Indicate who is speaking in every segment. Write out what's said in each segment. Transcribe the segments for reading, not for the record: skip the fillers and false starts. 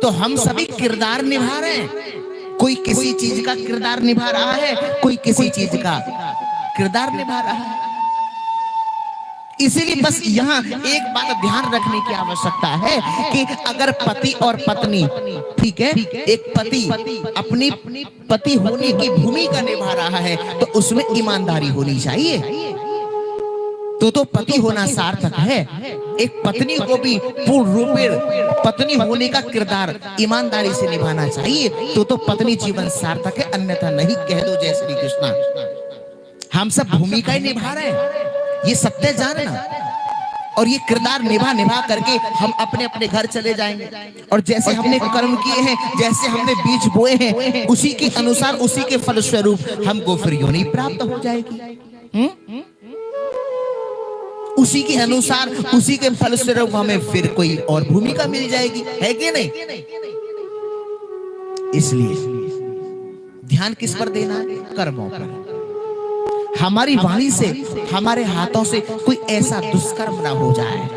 Speaker 1: तो हम सभी किरदार निभा रहे हैं। कोई किसी चीज का किरदार निभा रहा है, कोई किसी चीज का किरदार निभा रहा है। इसीलिए बस यहाँ एक बात ध्यान रखने की आवश्यकता है कि अगर पति और पत्नी, ठीक है, एक पति अपनी पति होने की भूमिका निभा रहा है तो उसमें ईमानदारी होनी चाहिए। तो पति होना सार्थक है। एक पत्नी को भी पूर्ण रूप में पत्नी होने का किरदार ईमानदारी से निभाना चाहिए, तो पत्नी जीवन सार्थक है, अन्यथा नहीं। कह दो जय श्री कृष्णा। हम सब भूमिका ही निभा रहे हैं, ये सत्य जानना। और ये किरदार निभा करके हम अपने अपने घर चले जाएंगे और जैसे हमने कर्म किए हैं, जैसे हमने बीज बोए हैं, उसी के अनुसार, उसी के फलस्वरूप हमको फिर योनि प्राप्त हो जाएगी। उसी के अनुसार, उसी के फलस्वरूप हमें फिर कोई और भूमिका मिल जाएगी, है कि नहीं? इसलिए ध्यान किस पर देना है? कर्मों पर। हमारी वाणी से, हमारे हाथों से कोई ऐसा दुष्कर्म ना हो जाए,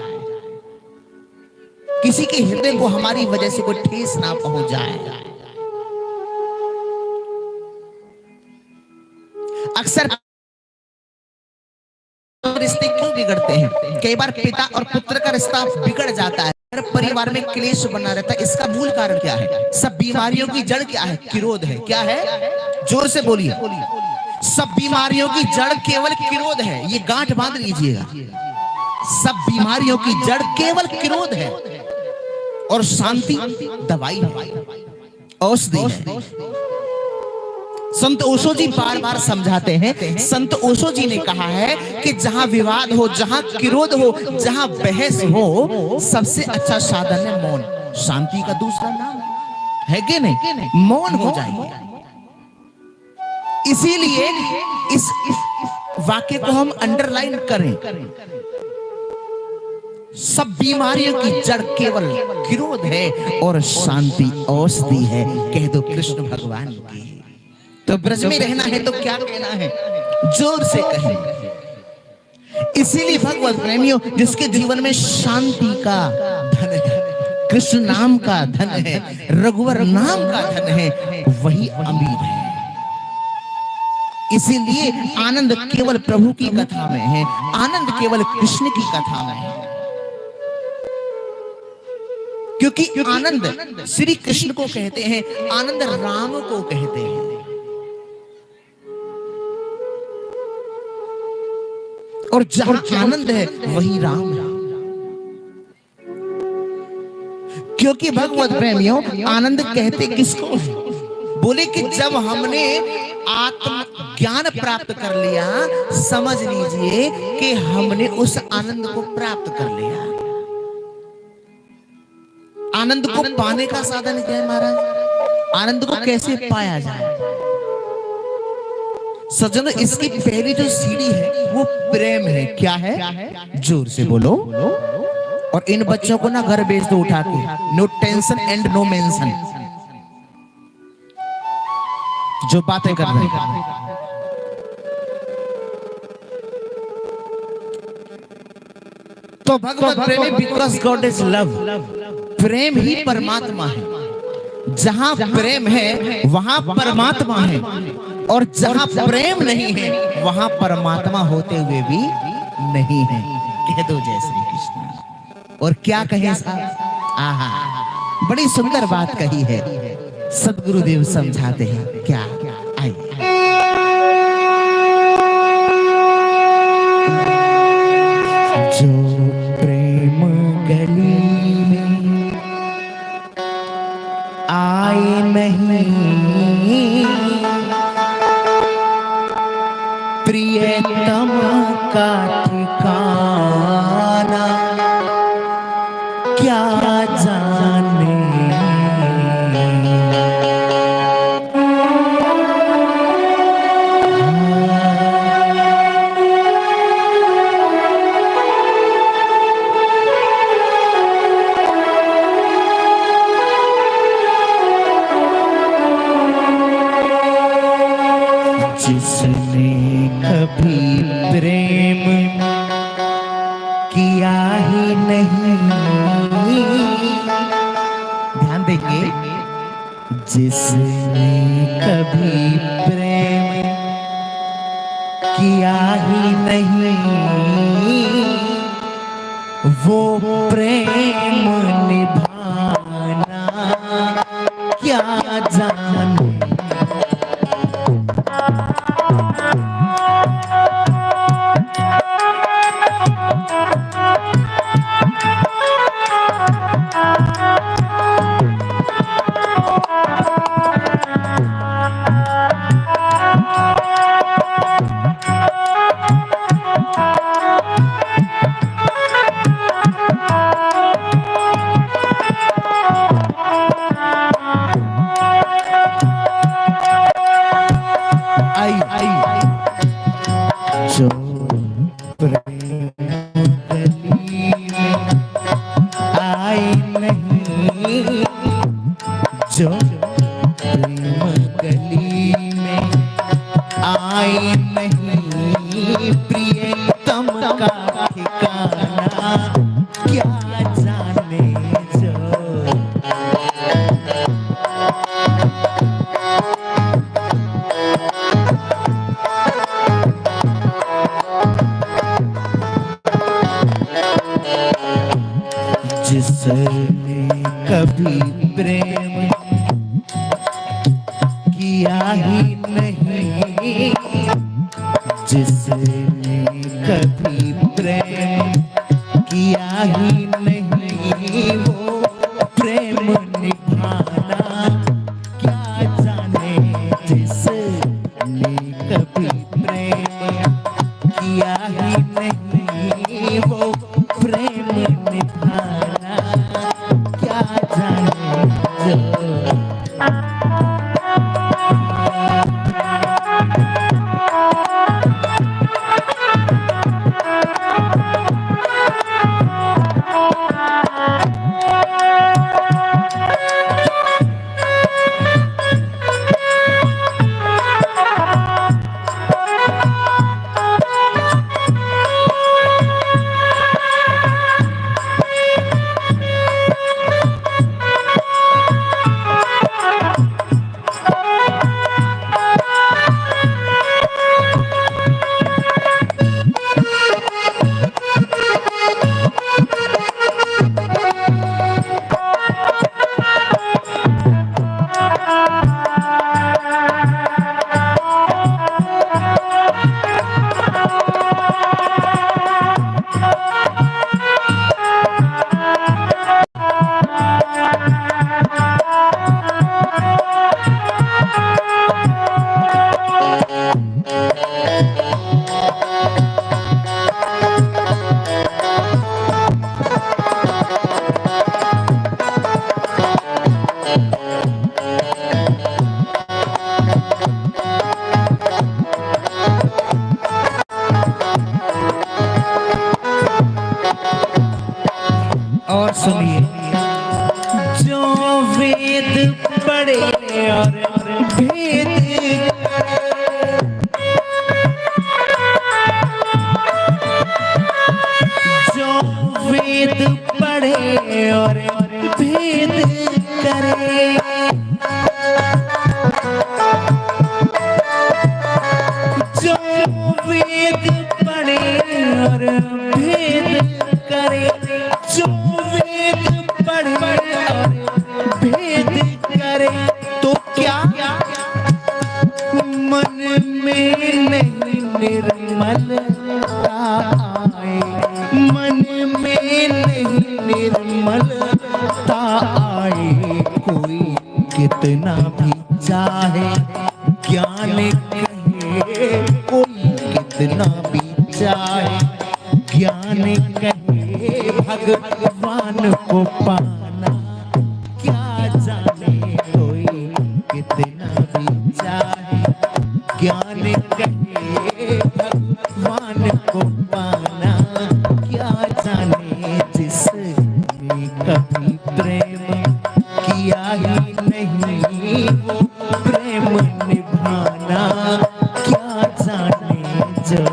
Speaker 1: किसी के हृदय को हमारी वजह से कोई ठेस ना पहुंच जाए। अक्सर रिश्ते क्यों बिगड़ते हैं? कई बार पिता और पुत्र का रिश्ता बिगड़ जाता है, परिवार में क्लेश बना रहता है। इसका मूल कारण क्या है? सब बीमारियों की जड़ क्या है? क्रोध है। क्या है? जोर से बोलिए। सब बीमारियों की जड़ केवल क्रोध है। ये गांठ बांध लीजिएगा। सब बीमारियों की जड़ केवल क्रोध है और शांति दवाई है, औषधि है। संत ओशो जी बार बार समझाते हैं। संत ओशो जी ने कहा है कि जहां विवाद हो, जहां क्रोध हो, जहां बहस हो, सबसे अच्छा साधन है मौन। शांति का दूसरा नाम है कि नहीं? मौन हो जाइए। इसीलिए इस वाक्य को हम अंडरलाइन करें। सब बीमारियों की जड़ केवल क्रोध है और शांति औषधि है। कह दो कृष्ण भगवान की। तो ब्रज में रहना है तो क्या कहना है? जोर से कहें। इसीलिए भगवत प्रेमियों, जिसके जीवन में शांति का धन है, कृष्ण नाम का धन है, रघुवर नाम का धन है, वही अमीर है। इसीलिए आनंद केवल प्रभु की कथा में है, आनंद केवल कृष्ण की कथा में है। क्योंकि आनंद श्री कृष्ण को कहते हैं, आनंद राम को कहते हैं। और जहां आनंद है वही राम है। क्योंकि भगवत प्रेमियों, आनंद कहते किसको? बोले कि जब हमने आत्म ज्ञान प्राप्त कर लिया, समझ लीजिए कि हमने उस आनंद को प्राप्त कर लिया। आनंद को पाने का साधन क्या है महाराज? आनंद को कैसे पाया जाए? सज्जनों, इसकी पहली जो सीढ़ी है वो प्रेम है। क्या है? जोर से बोलो। और इन बच्चों को ना घर भेज दो उठा के। No tension and no mention. जो बातें कर रहे हैं, तो भगवत प्रेमी, बिकॉज गॉड इज लव। प्रेम ही परमात्मा है। जहां प्रेम है वहां परमात्मा है, और जहां प्रेम नहीं है वहां परमात्मा होते हुए भी नहीं है। कह दो जय श्री कृष्ण। और क्या कहें साहब? आहा, बड़ी सुंदर बात कही है। सदगुरुदेव समझाते हैं। क्या? आइए। जो प्रेम गली में आए नहीं, प्रियतम का ठिकाना क्या जाने। जिसने कभी प्रेम किया ही नहीं, ध्यान देंगे, जिसने कभी प्रेम किया ही नहीं, वो प्रेम निभाना क्या जाने। जो प्रेम गली में आए नहीं, जो प्रेम गली में आए नहीं, प्रियतम का ठिकाना क्या जाने। जो जिसने कभी प्रेम किया ही नहीं, जिसने कभी प्रेम किया ही नहीं, वो प्रेम निभाना क्या जाने। जिसने कभी प्रेम किया ही नहीं, वो प्रेम निभाना क्या जाने। जो और सुनिए, जो वेद पढ़े और भेद जो वेद पढ़े और भेद करे, जो वेद पढ़े और भेद करे, जो वेद पढ़े और भेद करे, तो क्या मन में नहीं निर्मलता आए, मन में नहीं निर्मलता आए। कोई कितना भी चाहे ज्ञान कहे, कोई कितना भी चाहे ज्ञान कहे, भगवान को पाना क्या जाने। कोई कितना भी चाहे ज्ञान कहे, भगवान को पाना क्या जाने। जिसने कभी प्रेम किया ही नहीं, वो प्रेम निभाना क्या जाने। जो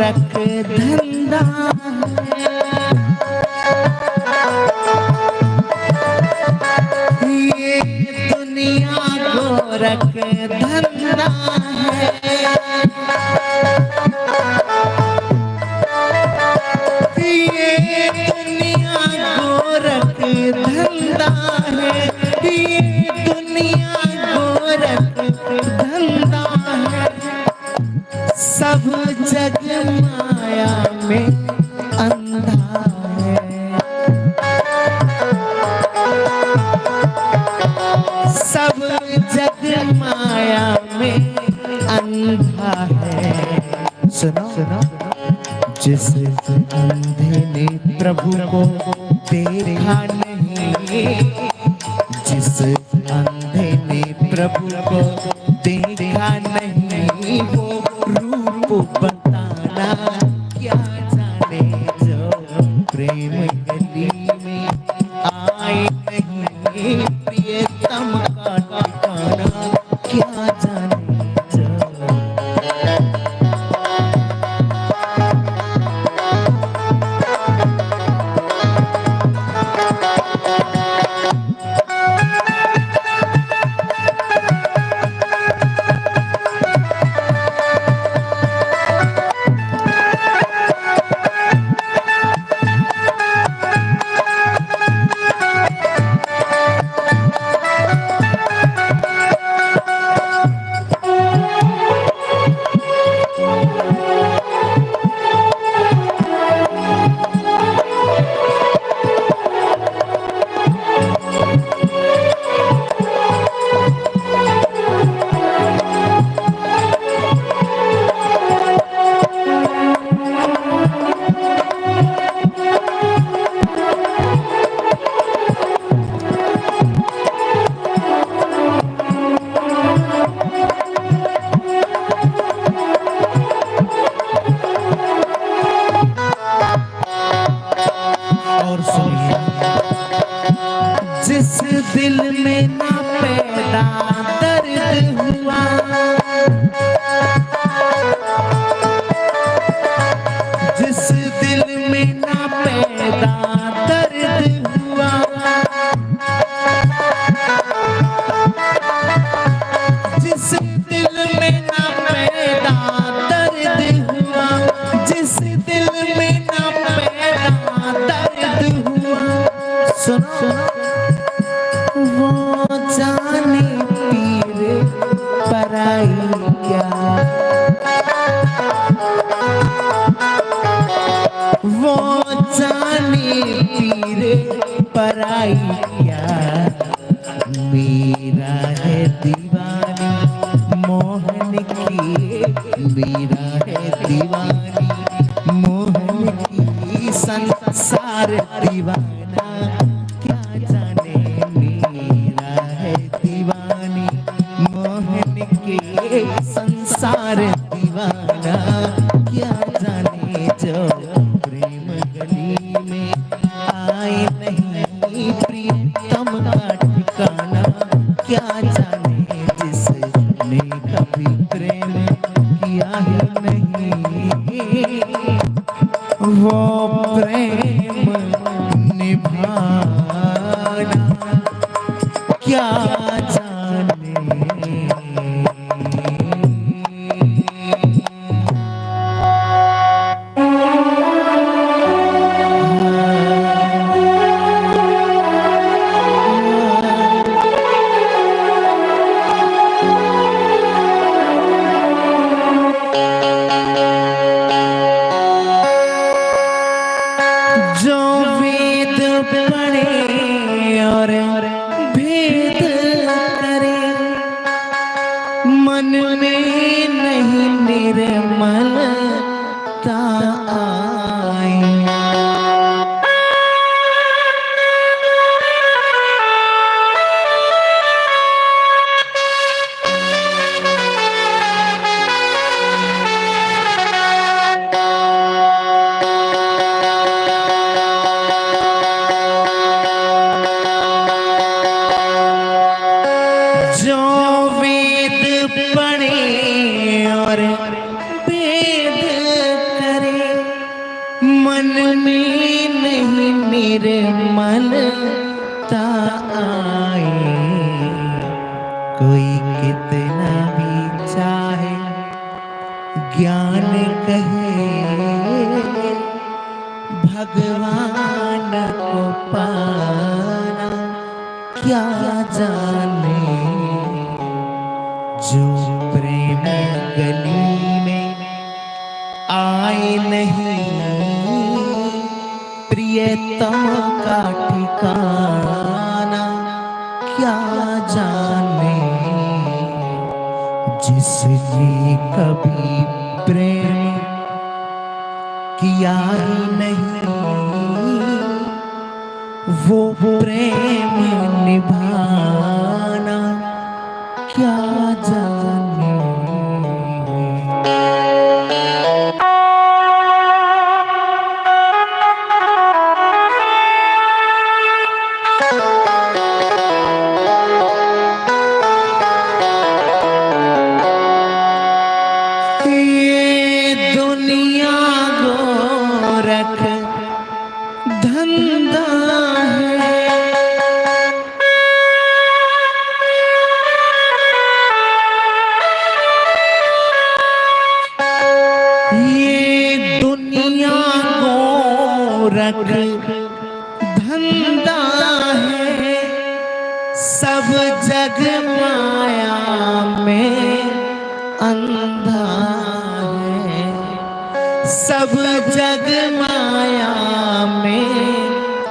Speaker 1: गोरख धंधा ये दुनिया गोरख धंधा है। ये दुनिया गोरख धंधा है। ये दुनिया गोरख धंधा है। सब जग माया में अंधा है। सब जग माया में अंधा है। सुनो सुनो, जिस अंधे ने प्रभु को देखा नहीं, जिस अंधे ने प्रभु को देखा नहीं, वो रूप बताना क्या जाने, जो प्रेम गली में आए नहीं, प्रियतम का ठिकाना क्या जाने, जिस दिल में ना पैदा दर्द हुआ, जिस दिल में ना पैदा दर्द हुआ, जिस दिल में ना पैदा दर्द हुआ, जिस दिल में ना पैदा दर्द हुआ, सुनो वो जाने पीर पराई क्या, वो जाने पीर पराई क्या, मेरा है दीवानी मोहन की, मेरा है दीवानी मोहन की, संसार दीवाना क्या जाने, मेरा है दीवानी मोहन के, संसार दीवाना क्या जाने, जो प्रेम गली में आए नहीं, प्रियतम का ठिकाना क्या जाने, जिसने कभी प्रेम किया ही नहीं, वो प्रेम निभाना क्या जाने। जो वेद पढ़े और भेद करे, मन में नहीं निर्मलता आए, जो वेद पढ़े और वेद कितना भी चाहे ज्ञान कहे, भगवान को पाना क्या जाने। जो प्रेम गली में आए नहीं, प्रियतम का ठिकाना क्या जाने। जिसने कभी प्रेम किया ही नहीं, वो प्रेम निभाना क्या जाने। ये दुनिया गोरख धंधा है, ये दुनिया गोरख धंधा है। सब जग माया में अंधा है, सब जग माया में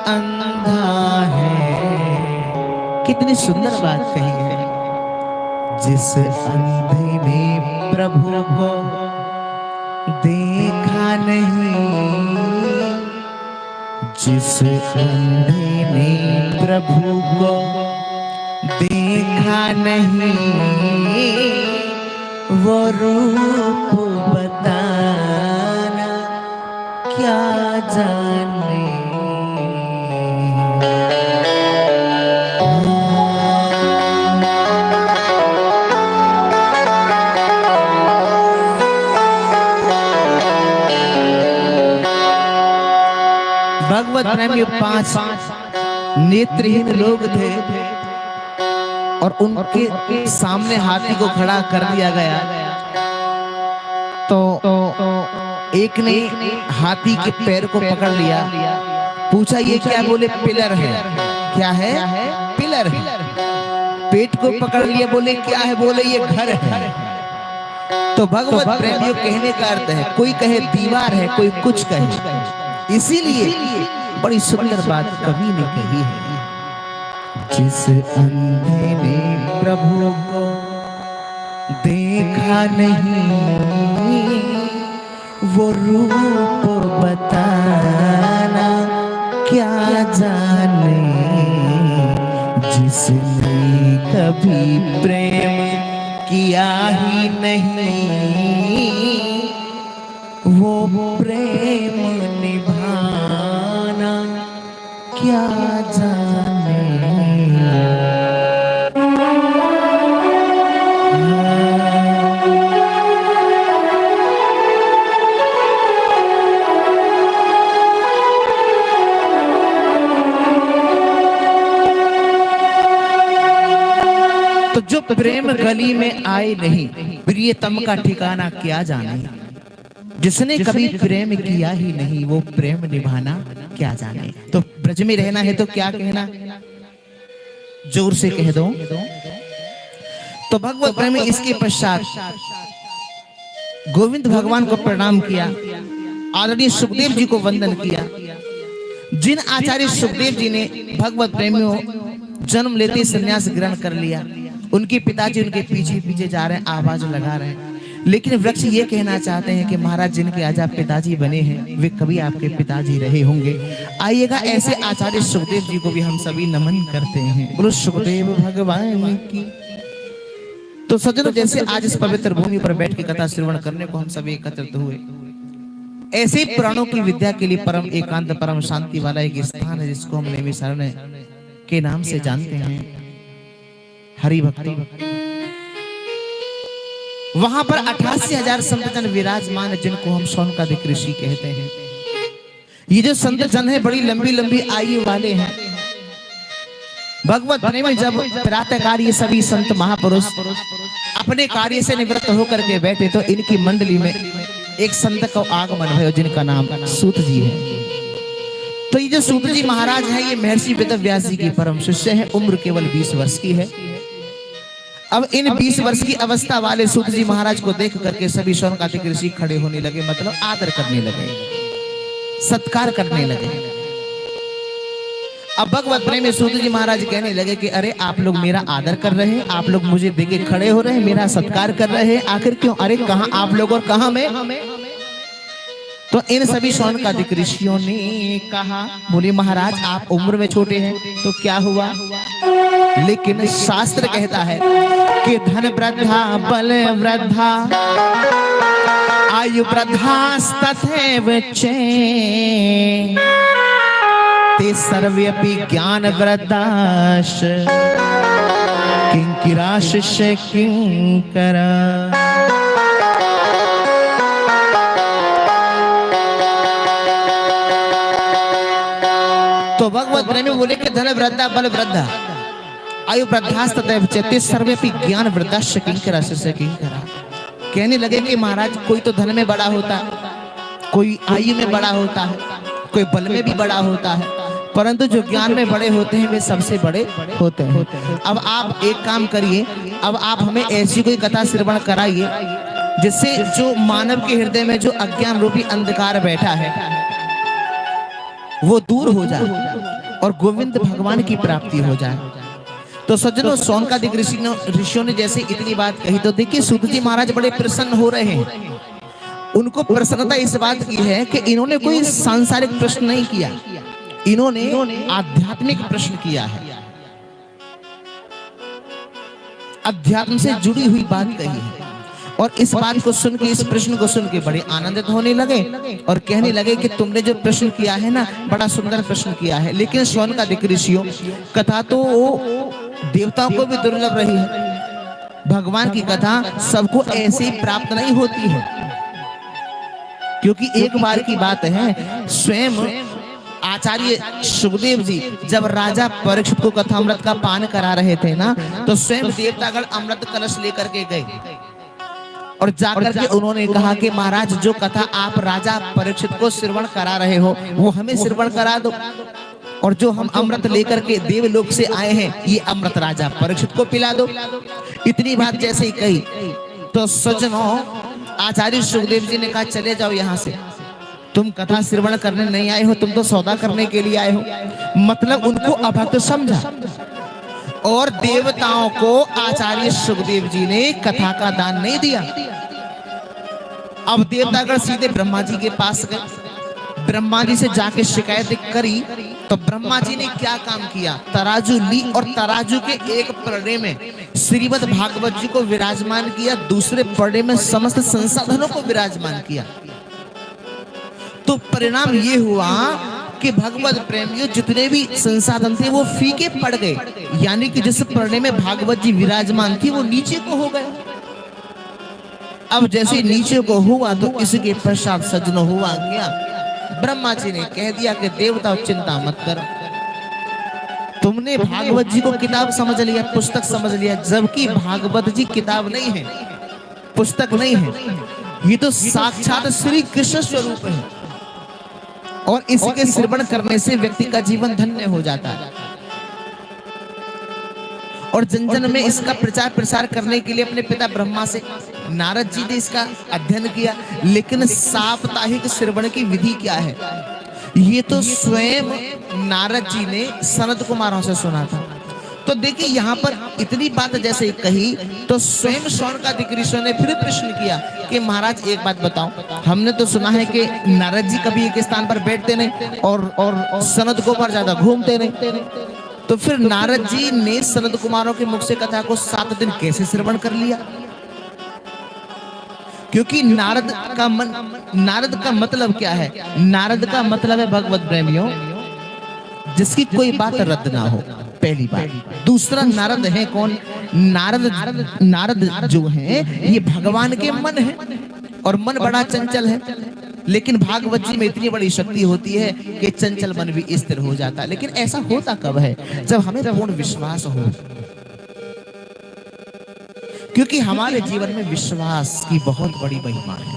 Speaker 1: अंधा है। कितनी सुंदर बात कही है। जिस अंधे ने प्रभु को देखा नहीं, जिस अंधे ने प्रभु को देखा नहीं, वो रूप बताना क्या जाने। भगवत प्रेमी 5 नेत्रहीन लोग थे और उनके सामने हाथी को खड़ा कर दिया गया। तो एक ने हाथी के पैर को पकड़ लिया, पूछा ये क्या? बोले पिलर है। क्या है? पिलर है। पेट को पकड़ लिया, बोले क्या है? बोले ये घर है। तो भगवत प्रेमियों कहने का अर्थ है, कोई कहे दीवार है, कोई कुछ कहे। इसीलिए बड़ी सुंदर बात कवि ने कही है। जिस अंधे ने प्रभु को देखा नहीं, वो रूप बताना क्या जाने। जिसने कभी प्रेम किया ही नहीं, वो प्रेम निभाना क्या जाने। तो जो प्रेम गली में आए नहीं, प्रियतम का ठिकाना क्या जाने। जिसने कभी प्रेम किया ही नहीं, वो प्रेम निभाना क्या जाने। तो ब्रज में रहना है तो क्या कहना, जोर से कह दो। तो भगवत प्रेमी इसके पश्चात गोविंद भगवान को प्रणाम किया, आदरणीय सुखदेव जी को वंदन किया। जिन आचार्य सुखदेव जी ने भगवत प्रेमियों जन्म लेते संन्यास ग्रहण कर लिया, उनके पिताजी उनके पीछे पीछे जा रहे हैं, आवाज लगा रहे हैं। लेकिन वृक्ष ये कहना चाहते हैं कि महाराज जिनके आज आप पिताजी बने हैं, वे कभी आपके पिताजी रहे होंगे। आइएगा, ऐसे आचार्य सुखदेव जी को भी हम सभी नमन करते हैं। बोलो सुखदेव भगवान की। तो सज्जनों, जैसे आज इस पवित्र भूमि पर बैठ के कथा श्रवण करने को हम सभी एकत्रित हुए, ऐसे प्राणों की विद्या के लिए परम एकांत परम शांति वाला एक स्थान है, जिसको हम नेमी शरण के नाम से जानते हैं, हरि भक्ति। वहां पर 88,000 संतजन विराजमान है, जिनको हम शौनकादिक ऋषि कहते हैं। ये जो संतजन है बड़ी लंबी लंबी आयु वाले हैं। भगवत प्रेमी जब प्रातःकाल ये सभी संत महापुरुष अपने कार्य से निवृत्त होकर के बैठे तो इनकी मंडली में एक संत का आगमन हुआ जिनका नाम सूत जी है। तो ये जो सूत जी महाराज है ये महर्षि वेदव्यास जी की परम शिष्य है। उम्र केवल 20 वर्ष की है। अब इन 20 वर्ष की अवस्था वाले सूत जी महाराज को देख करके सभी शौनकादिक ऋषि खड़े होने लगे, मतलब आदर करने लगे, सत्कार करने लगे। अब भगवत प्रेमी सूत जी महाराज कहने लगे कि अरे आप लोग मेरा आदर कर रहे हैं, आप लोग मुझे देखे खड़े हो रहे हैं, मेरा सत्कार कर रहे हैं, आखिर क्यों? अरे कहां आप लोग और कहां मैं? तो इन सभी शौनकादिक ऋषियों ने कहा, बोले महाराज आप उम्र में छोटे हैं तो क्या हुआ, लेकिन शास्त्र कहता है कि धन वृद्धा बल वृद्धा आयु वृद्धास्तथैव चे ते सर्वेपि ज्ञान वृद्धाश्च किंकिरा शिष्य किंकरा। तो भगवत प्रेमी बोले कि धन वृद्धा बल वृद्धा आयु वृद्धास्तथैव च ते सर्वेपि ज्ञान वृद्धाश्च किंकरा शिष्य किंकरा। कहने लगे कि महाराज कोई तो धन में बड़ा होता, कोई आयु में बड़ा होता है, कोई बल में भी बड़ा होता है, परंतु जो ज्ञान में बड़े होते हैं वे सबसे बड़े होते हैं। अब आप एक काम करिए, अब आप हमें ऐसी कोई कथा श्रवण कराइए जिससे जो मानव के हृदय में जो अज्ञान रूपी अंधकार बैठा है वो दूर हो जाए और गोविंद भगवान की प्राप्ति हो जाए। तो सज्जनों शौनकादिक ऋषियों ने जैसे इतनी बात कही तो देखिए सूत जी महाराज बड़े प्रसन्न हो रहे हैं। उनको प्रसन्नता इस बात की है कि इन्होंने कोई सांसारिक प्रश्न नहीं किया, इन्होंने आध्यात्मिक प्रश्न किया है, अध्यात्म से जुड़ी हुई बात कही है। और इस बात को सुन के, इस प्रश्न को सुन के बड़े आनंदित होने लगे और कहने लगे कि तुमने जो प्रश्न किया है ना बड़ा सुंदर प्रश्न किया है, लेकिन शौनकादिक ऋषियों कथा तो देवताओं को भी दुर्लभ रही है, भगवान की कथा सबको ऐसे ही प्राप्त नहीं होती है। क्योंकि एक बार की बात है, स्वयं आचार्य सुखदेव जी जब राजा परीक्षित को कथामृत का पान करा रहे थे ना, तो स्वयं देवतागण अमृत कलश लेकर के गए और जाकर के उन्होंने कहा कि महाराज जो कथा आप राजा परीक्षित को श्रवण करा रहे हो वो हमें श्रवण करा दो, और जो हम अमृत लेकर के देवलोक से आए हैं ये अमृत राजा परीक्षित को पिला दो। इतनी बात जैसे ही कही तो सज्जनों आचार्य सुखदेव जी ने कहा चले जाओ यहाँ से, तुम कथा श्रवण करने नहीं आए हो, तुम तो सौदा करने के लिए आए हो। मतलब उनको अभक्त समझा और देवताओं को आचार्य सुखदेव जी ने कथा का दान नहीं दिया। अब देवतागण सीधे ब्रह्मा जी के पास गए, ब्रह्मा जी से जाके शिकायत करी तो ब्रह्मा जी ने क्या काम किया, तराजू ली और तराजू के एक पलड़े में श्रीमद् भागवत जी को विराजमान किया, दूसरे पलड़े में समस्त संसाधनों को विराजमान किया। तो परिणाम ये हुआ कि भगवत प्रेमियों जितने भी संसाधन थे वो फीके पड़ गए, यानी कि जिस पलड़े में भागवत जी विराजमान थी वो नीचे को हो गए। अब जैसे नीचे को हुआ तो इसके पश्चात सज्जनों हुआ क्या, ब्रह्मा जी ने कह दिया कि देवताओं चिंता मत करो, तुमने भागवत जी को किताब समझ लिया, पुस्तक समझ लिया, जबकि भागवत जी किताब नहीं है, पुस्तक नहीं है, ये तो साक्षात श्री कृष्ण स्वरूप है और इसके श्रवण करने से व्यक्ति का जीवन धन्य हो जाता है। और जन जन में इसका प्रचार प्रसार करने के लिए अपने पिता ब्रह्मा से नारद जी ने इसका अध्ययन किया, लेकिन साप्ताहिक श्रवण की विधि क्या है ये तो स्वयं नारद जी ने सनत कुमारों से सुना था। तो देखिए यहाँ पर इतनी बात जैसे कही तो स्वयं शौनकादिक ऋषियों ने फिर प्रश्न किया कि महाराज एक बात बताओ, हमने तो सुना है कि नारद जी कभी एक स्थान पर बैठते नहीं और सनत कुमार ज्यादा घूमते नहीं, तो फिर नारद जी ने सनत कुमारों के मुख से कथा को 7 दिन कैसे श्रवण कर लिया? क्योंकि नारद का मतलब क्या है? नारद का मतलब है भगवत प्रेमियों जिसकी कोई बात रद्द ना हो, पहली बात। दूसरा नारद है कौन? नारद जो है ये भगवान के मन है और मन बड़ा चंचल है। लेकिन भागवत जी में इतनी बड़ी शक्ति होती है कि चंचल मन भी स्थिर हो जाता है। लेकिन ऐसा होता कब है? जब हमें पूर्ण विश्वास हो, क्योंकि हमारे जीवन में विश्वास की बहुत बड़ी महिमा है।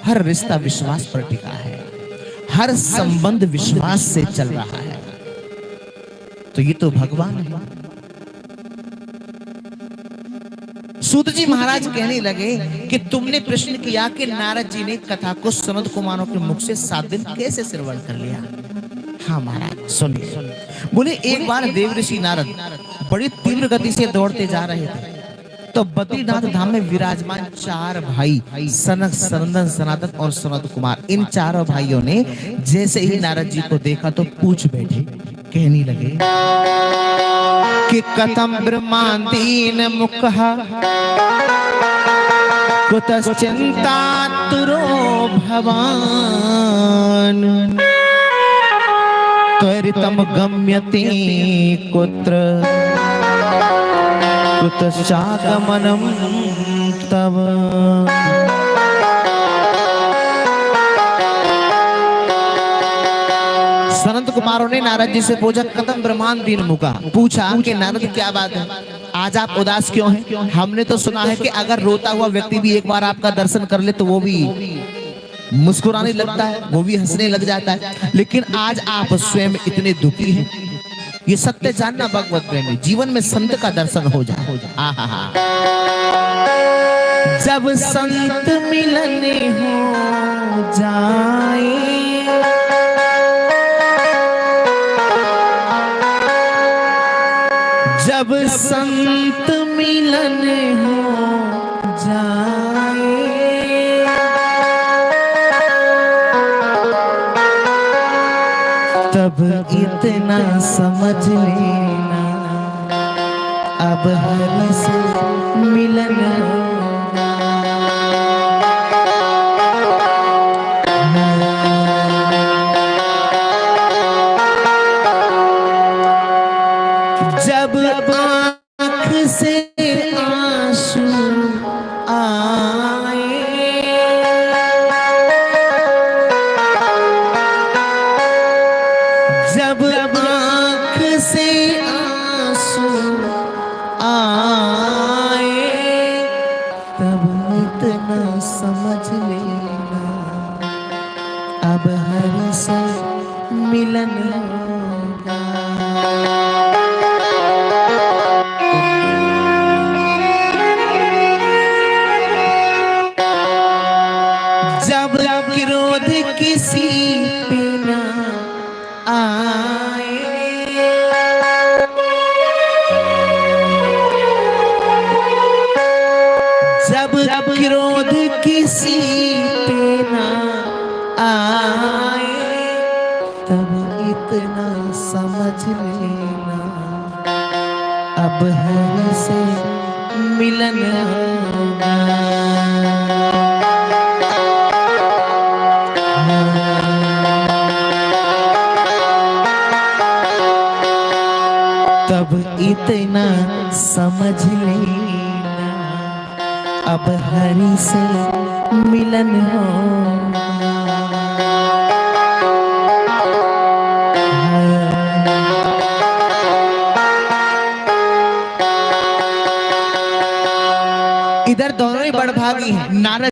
Speaker 1: हर रिश्ता विश्वास पर टिका है, हर संबंध विश्वास से चल रहा है। तो ये तो भगवान है। सूत जी महाराज कहने लगे कि तुमने प्रश्न किया कि नारद जी ने कथा को सनत कुमारों के मुख से 7 दिन कैसे श्रवण कर लिया। हाँ महाराज सुनिए। बोले एक बार देवऋषि नारद बड़ी तीव्र गति से दौड़ते जा रहे थे, तो बद्रीनाथ धाम में विराजमान 4 भाई सनक, सनंदन, सनातन और सनत कुमार, इन चारों भाइयों ने जैसे ही नारद जी को देखा तो पूछ बैठे, कहने लगे कि कथम ब्रह्मांडीन मुखः कुतश्चिंता तुरो भवान त्वरितम गम्यते कुत्र कुतश्चागमनम तव। सनत कुमारों ने नारद जी से पूछा कथम ब्रह्मांडीन मुखा, पूछा कि नारद क्या बात है, आज आप उदास क्यों हैं? हमने तो सुना है कि अगर रोता हुआ व्यक्ति भी एक बार आपका दर्शन कर ले तो वो भी मुस्कुराने लगता है, वो भी हंसने लग जाता है, लेकिन आज आप स्वयं इतने दुखी हैं। ये सत्य जानना भगवत प्रेमी, जीवन में संत का दर्शन हो जाए। जब संत मिलने हो जाए, जब संत मिलन हो जाए, तब इतना समझ लेना अब हर से मिलन होगा। जब आँख से आंसू आए, जब आँख से आंसू आए, तब इतना समझ लेना अब हर से मिलन होगा। जब क्रोध किसी पे ना आए, जब क्रोध किसी पे ना आए, तब इतना समझ लेना अब हर से मिलन होगा। तब इतना समझ लेना अब हरि से मिलन होगा। इधर दोनों ही बड़भागी हैं। नारद